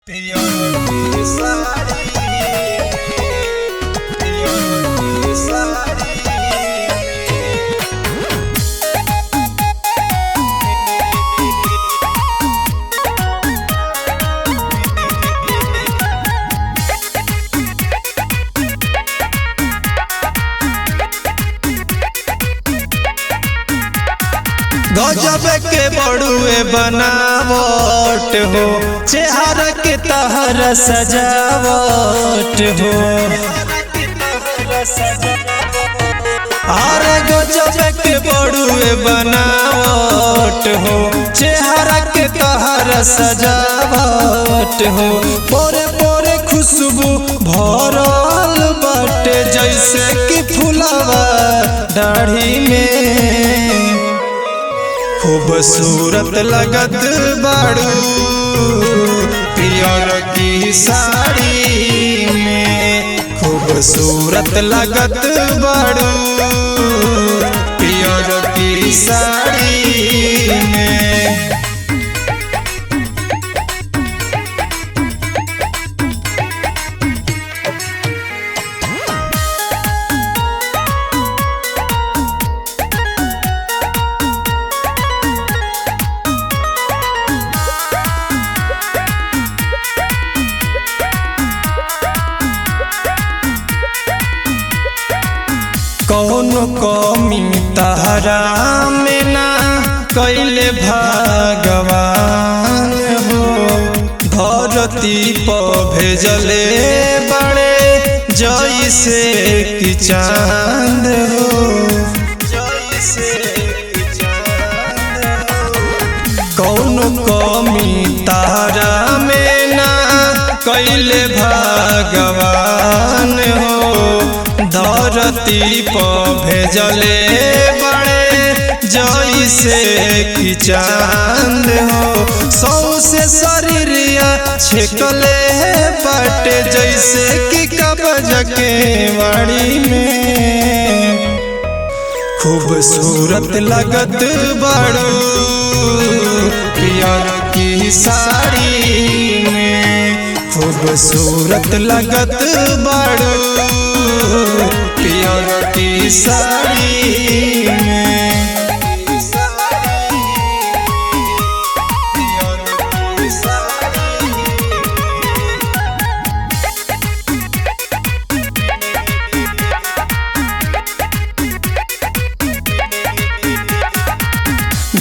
गजब के बड़ुए बनावट हो, चेहरा के तहर सजावट हो। अरे गजब के बड़ुए बनावट हो, चेहरा के तहर सजावट हो। पोरे पोरे खुशबू भरल बाटे जैसे कि फुलवा दाढ़ी में। खूबसूरत लगत बाड़ू पियर की साड़ी में, खूबसूरत लगत बाड़ू पियर की साड़ी में। कौनो कमी तहरा में ना कैले भगवान हो, धरती पर भेजले बड़े जैसे कि चांद हो। कौनो कमी तहरा में ना कैले भगवान हो, धरती पर भेजले बड़े जैसे कि चांद हो। सौ से शरीरिया छेकले बाटे जैसे कि कब्ज के वाड़ी में। खूबसूरत लगत बाड़ू पियर की साड़ी में, खूबसूरत लगत बाड़ू पियर की साड़ी में।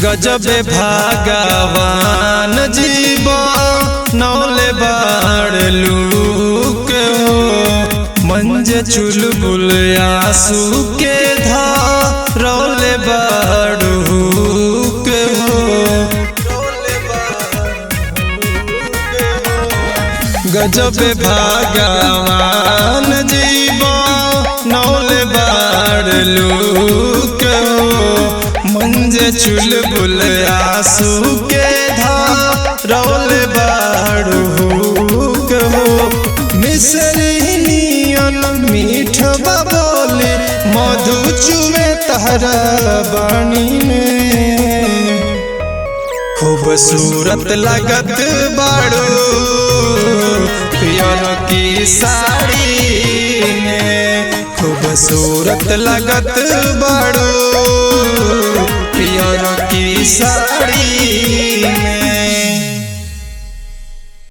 गजब भगवान जीवा नौले बाड़लू के हो, मंज चुलबुल आंसू के धारौले बाड़ू के हो। गजब भगवान जीवा नौले बाड़लू के हो, मंज चुलबुल आंसू के धारौले बाड़ू के हो। मिसरी मीठ बोली मधु चुवे तहरा बाणी में। खूबसूरत लगत बाड़ू पियर की साड़ी में, खूबसूरत लगत बाड़ू